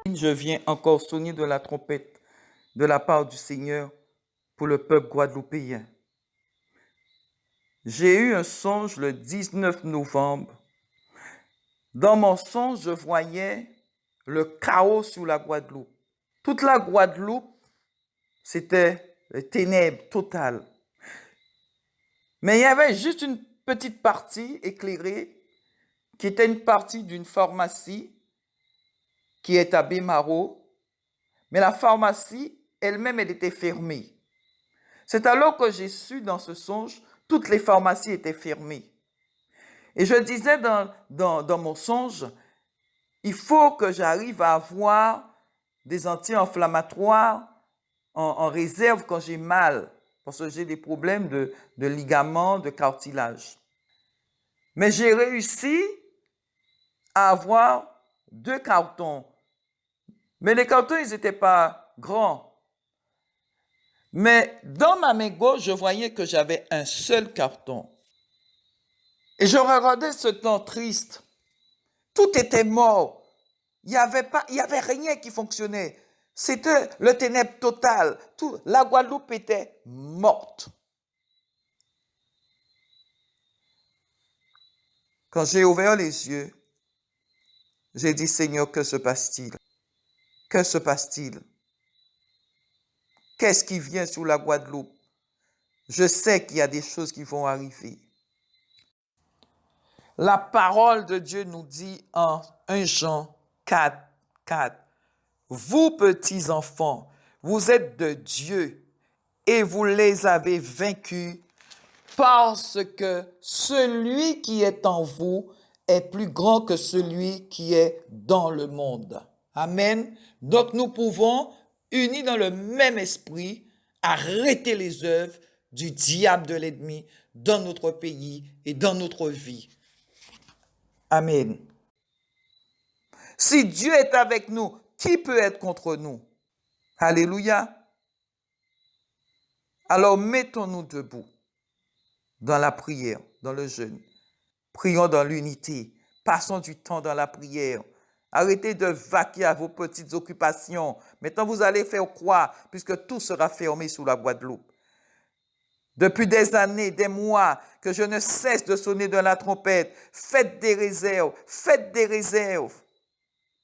Je viens encore sonner de la trompette de la part du Seigneur pour le peuple guadeloupéen. J'ai eu un songe le 19 novembre. Dans mon songe, je voyais le chaos sur la Guadeloupe. Toute la Guadeloupe, c'était les ténèbres totales. Mais il y avait juste une petite partie éclairée qui était une partie d'une pharmacie qui est à Bémaro. Mais la pharmacie elle-même, elle était fermée. C'est alors que j'ai su dans ce songe, toutes les pharmacies étaient fermées. Et je disais dans mon songe, il faut que j'arrive à avoir des anti-inflammatoires en réserve quand j'ai mal, parce que j'ai des problèmes de ligaments, de cartilage. Mais j'ai réussi à avoir 2 cartons. Mais les cartons, ils n'étaient pas grands. Mais dans ma main gauche, je voyais que j'avais un seul carton. Et je regardais ce temps triste. Tout était mort. Il n'y avait rien qui fonctionnait. C'était le ténèbre total. La Guadeloupe était morte. Quand j'ai ouvert les yeux, j'ai dit, Seigneur, que se passe-t-il? Que se passe-t-il? Qu'est-ce qui vient sur la Guadeloupe? Je sais qu'il y a des choses qui vont arriver. La parole de Dieu nous dit en 1 Jean 4, 4, vous petits enfants, vous êtes de Dieu et vous les avez vaincus parce que celui qui est en vous est plus grand que celui qui est dans le monde. Amen. Donc nous pouvons, unis dans le même esprit, arrêter les œuvres du diable de l'ennemi dans notre pays et dans notre vie. Amen. Si Dieu est avec nous, qui peut être contre nous? Alléluia. Alors mettons-nous debout dans la prière, dans le jeûne. Prions dans l'unité. Passons du temps dans la prière. Arrêtez de vaquer à vos petites occupations. Maintenant, vous allez faire quoi? Puisque tout sera fermé sous la Guadeloupe. Depuis des années, des mois, que je ne cesse de sonner de la trompette. Faites des réserves, faites des réserves.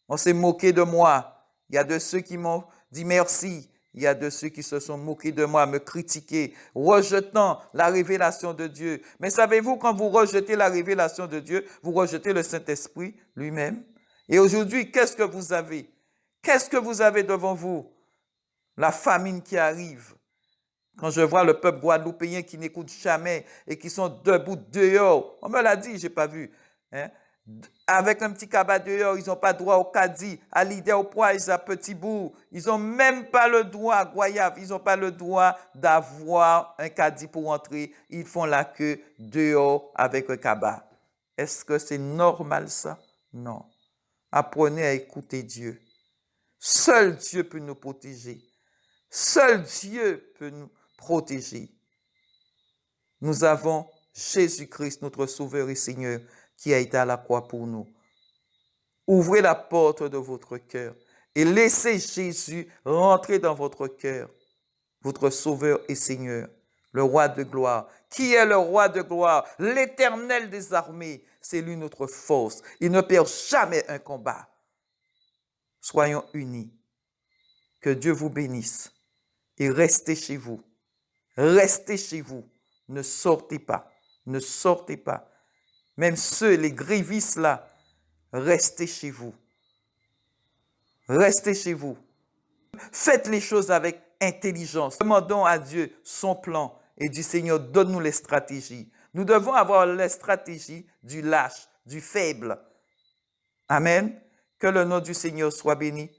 On s'est moqué de moi. Il y a de ceux qui m'ont dit merci. Il y a de ceux qui se sont moqués de moi, me critiquer, rejetant la révélation de Dieu. Mais savez-vous, quand vous rejetez la révélation de Dieu, vous rejetez le Saint-Esprit lui-même. Et aujourd'hui, qu'est-ce que vous avez? Qu'est-ce que vous avez devant vous? La famine qui arrive. Quand je vois le peuple guadeloupéen qui n'écoute jamais et qui sont debout dehors, on me l'a dit, je n'ai pas vu. Hein? Avec un petit cabas dehors, ils n'ont pas droit au caddie, à l'idée au poids, à petit bout. Ils n'ont même pas le droit, à Goyave, ils n'ont pas le droit d'avoir un caddie pour entrer. Ils font la queue dehors avec un cabas. Est-ce que c'est normal ça? Non. Apprenez à écouter Dieu. Seul Dieu peut nous protéger. Seul Dieu peut nous protéger. Nous avons Jésus-Christ, notre Sauveur et Seigneur, qui a été à la croix pour nous. Ouvrez la porte de votre cœur et laissez Jésus rentrer dans votre cœur, votre Sauveur et Seigneur, le Roi de gloire. Qui est le Roi de gloire? L'Éternel des armées, c'est lui notre force. Il ne perd jamais un combat. Soyons unis. Que Dieu vous bénisse et restez chez vous. Restez chez vous. Ne sortez pas. Ne sortez pas. Même ceux, les grévistes là, restez chez vous. Restez chez vous. Faites les choses avec intelligence. Demandons à Dieu son plan et du Seigneur, donne-nous les stratégies. Nous devons avoir les stratégies du lâche, du faible. Amen. Que le nom du Seigneur soit béni.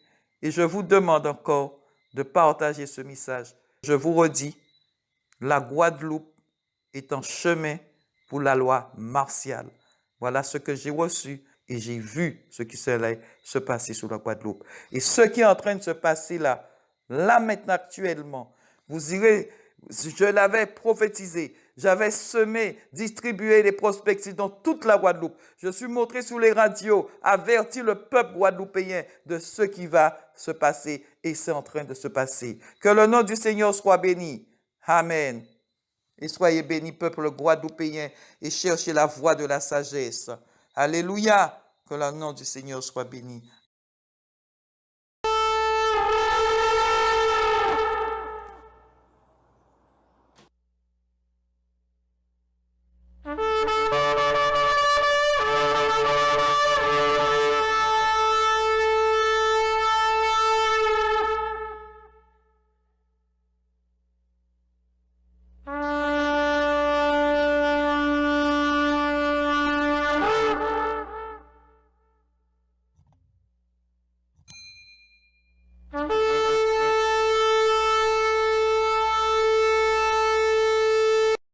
Et je vous demande encore de partager ce message. Je vous redis, la Guadeloupe est en chemin pour la loi martiale. Voilà ce que j'ai reçu et j'ai vu ce qui allait se passer sur la Guadeloupe. Et ce qui est en train de se passer là maintenant actuellement, vous irez, je l'avais prophétisé, J'avais semé, distribué les prospectus dans toute la Guadeloupe. Je suis montré sur les radios, averti le peuple guadeloupéen de ce qui va se passer et c'est en train de se passer. Que le nom du Seigneur soit béni. Amen. Et soyez bénis, peuple guadeloupéen, et cherchez la voie de la sagesse. Alléluia. Que le nom du Seigneur soit béni.